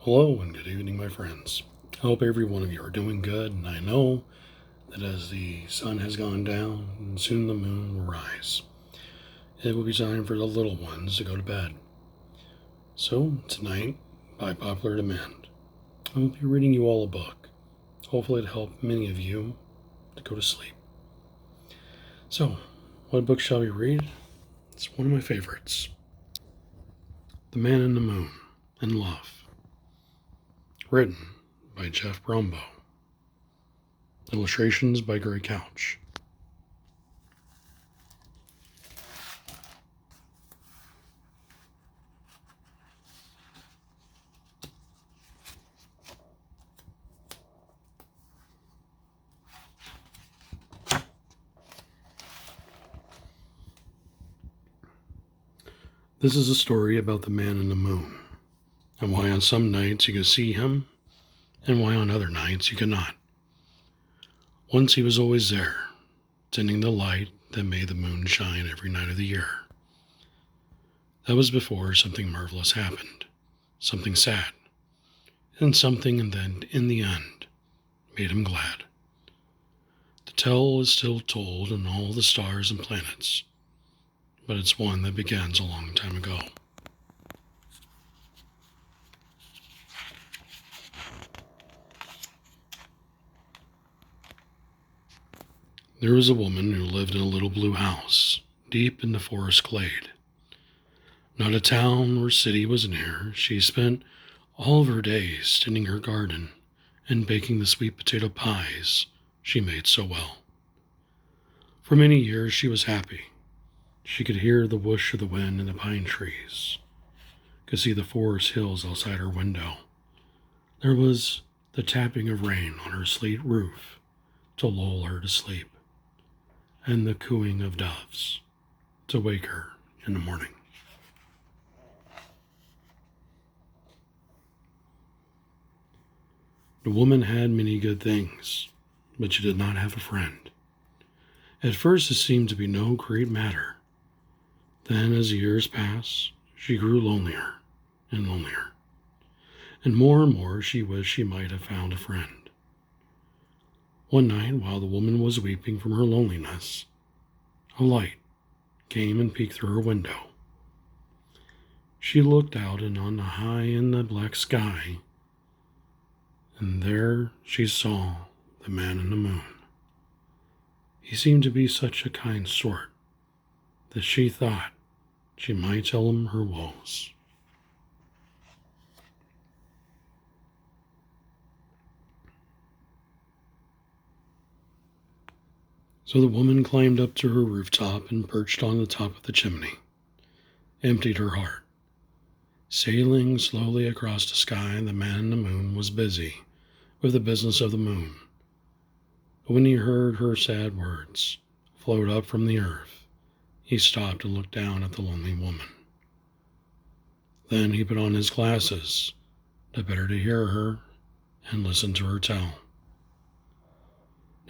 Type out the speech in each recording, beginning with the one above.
Hello and good evening, my friends. I hope every one of you are doing good, and I know that as the sun has gone down and soon the moon will rise, it will be time for the little ones to go to bed. So, tonight, by popular demand, I will be reading you all a book, hopefully to help many of you to go to sleep. So, what book shall we read? It's one of my favorites, The Man in the Moon and Love, written by Jeff Brombo. Illustrations by Gray Couch. This is a story about the man in the moon, and why on some nights you could see him, and why on other nights you could not. Once he was always there, tending the light that made the moon shine every night of the year. That was before something marvelous happened, something sad, and something that in the end made him glad. The tale is still told in all the stars and planets, but it's one that begins a long time ago. There was a woman who lived in a little blue house, deep in the forest glade. Not a town or city was near. She spent all of her days tending her garden and baking the sweet potato pies she made so well. For many years she was happy. She could hear the whoosh of the wind in the pine trees, could see the forest hills outside her window. There was the tapping of rain on her slate roof to lull her to sleep, and the cooing of doves to wake her in the morning. The woman had many good things, but she did not have a friend. At first it seemed to be no great matter. Then, as the years passed, she grew lonelier and lonelier, and more she wished she might have found a friend. One night, while the woman was weeping from her loneliness, a light came and peeked through her window. She looked out and on the high in the black sky, and there she saw the man in the moon. He seemed to be such a kind sort that she thought she might tell him her woes. So the woman climbed up to her rooftop and perched on the top of the chimney, emptied her heart. Sailing slowly across the sky, the man in the moon was busy with the business of the moon. But when he heard her sad words float up from the earth, he stopped and looked down at the lonely woman. Then he put on his glasses, the better to hear her and listen to her tell.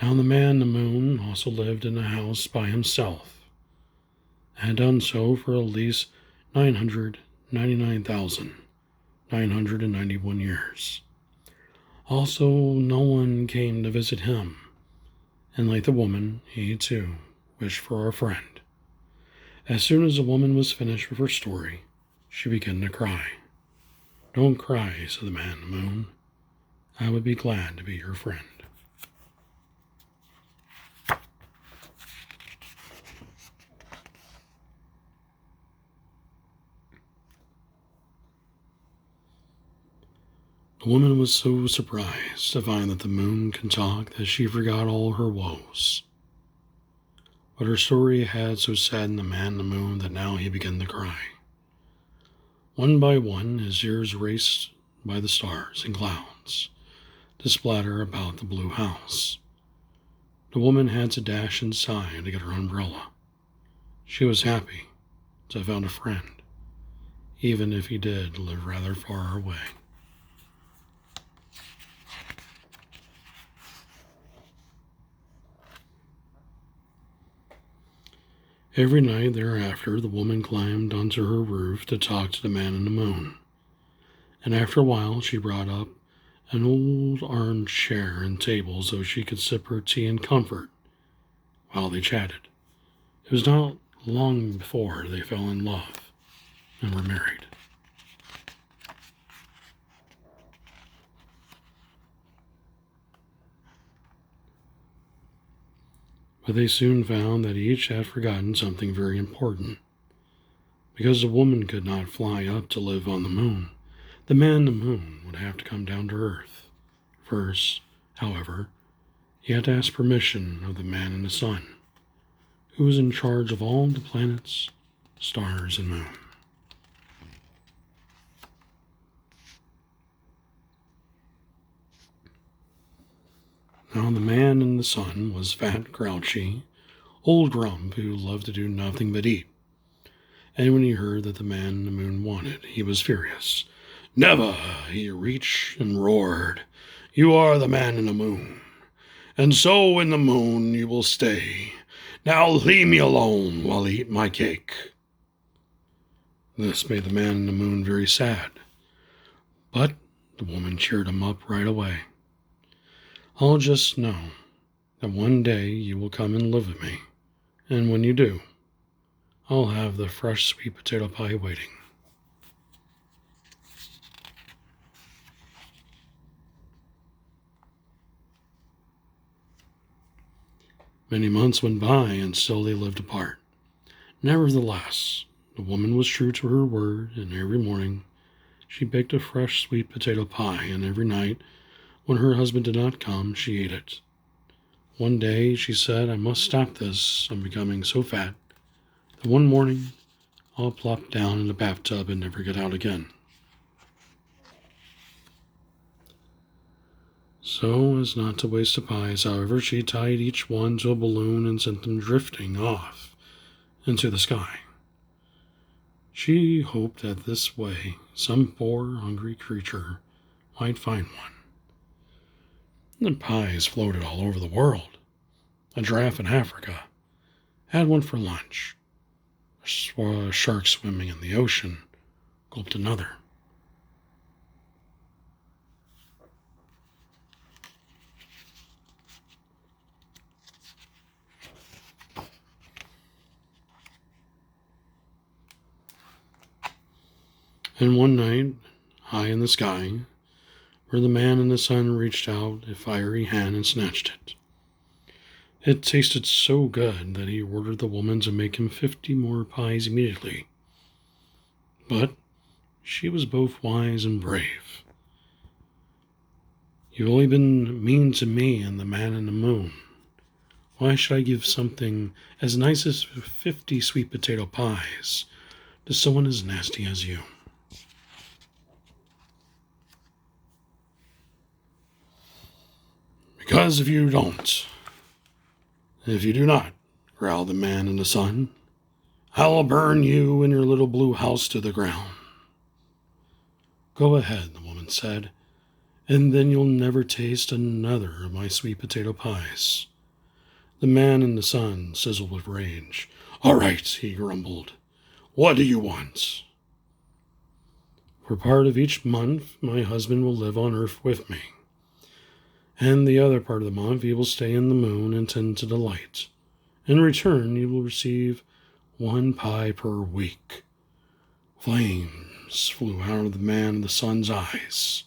Now the man in the moon also lived in a house by himself, and had done so for at least 999,991 years. Also, no one came to visit him, and like the woman, he too wished for a friend. As soon as the woman was finished with her story, she began to cry. "Don't cry," said the man in the moon. "I would be glad to be your friend." The woman was so surprised to find that the moon can talk that she forgot all her woes. But her story had so saddened the man in the moon that now he began to cry. One by one, his ears raced by the stars and clouds to splatter about the blue house. The woman had to dash inside to get her umbrella. She was happy to have found a friend, even if he did live rather far away. Every night thereafter, the woman climbed onto her roof to talk to the man in the moon, And after a while, she brought up an old armchair and table so she could sip her tea in comfort while they chatted. It was not long before they fell in love and were married. But they soon found that each had forgotten something very important. Because the woman could not fly up to live on the moon, the man in the moon would have to come down to Earth. First, however, he had to ask permission of the man in the sun, who was in charge of all the planets, stars, and moon. Now the man in the sun was fat, grouchy, old Grump who loved to do nothing but eat. And when he heard that the man in the moon wanted, he was furious. "Never!" he reached and roared. "You are the man in the moon, and so in the moon you will stay. Now leave me alone while I eat my cake." This made the man in the moon very sad, but the woman cheered him up right away. "I'll just know that one day you will come and live with me, and when you do, I'll have the fresh sweet potato pie waiting." Many months went by, and still they lived apart. Nevertheless, the woman was true to her word, and every morning she baked a fresh sweet potato pie, and every night, when her husband did not come, she ate it. One day she said, "I must stop this. I'm becoming so fat that one morning I'll plop down in the bathtub and never get out again." So as not to waste the pies, however, she tied each one to a balloon and sent them drifting off into the sky. She hoped that this way some poor, hungry creature might find one. The pies floated all over the world. A giraffe in Africa had one for lunch. A shark swimming in the ocean gulped another. And one night, high in the sky, where the man in the sun reached out a fiery hand and snatched it. It tasted so good that he ordered the woman to make him 50 more pies immediately. But she was both wise and brave. "You've only been mean to me and the man in the moon. Why should I give something as nice as 50 sweet potato pies to someone as nasty as you?" "Because if you do not, growled the man in the sun, "I'll burn you and your little blue house to the ground." "Go ahead," the woman said, "and then you'll never taste another of my sweet potato pies." The man in the sun sizzled with rage. "All right," he grumbled. "What do you want?" "For part of each month, my husband will live on Earth with me. And the other part of the month he will stay in the moon and tend to the light. In return, you will receive 1 pie per week." Flames flew out of the man in the sun's eyes.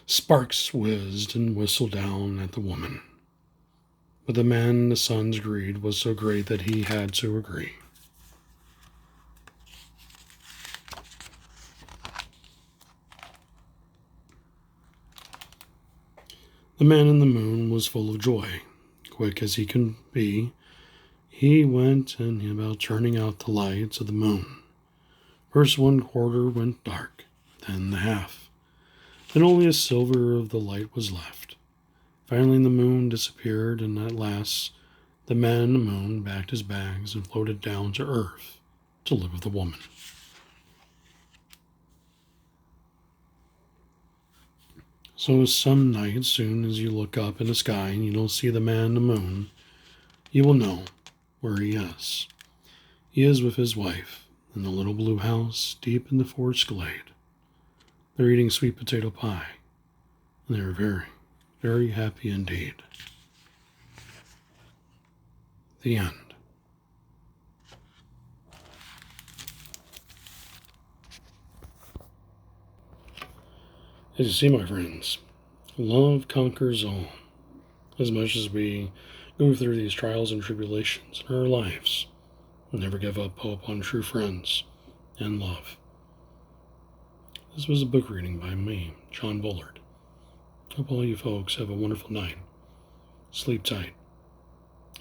Sparks whizzed and whistled down at the woman. But the man in the sun's greed was so great that he had to agree. The man in the moon was full of joy. Quick as he could be, he went and about turning out the lights of the moon. First 1/4 went dark, then the half. Then only a silver of the light was left. Finally the moon disappeared, and at last the man in the moon packed his bags and floated down to Earth to live with the woman. So some night, soon as you look up in the sky and you don't see the man in the moon, you will know where he is. He is with his wife in the little blue house deep in the forest glade. They're eating sweet potato pie. And they're very, very happy indeed. The end. As you see, my friends, love conquers all. As much as we go through these trials and tribulations in our lives, we'll never give up hope on true friends and love. This was a book reading by me, John Bullard. Hope all you folks have a wonderful night. Sleep tight.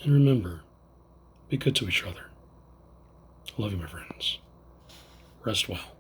And remember, be good to each other. I love you, my friends. Rest well.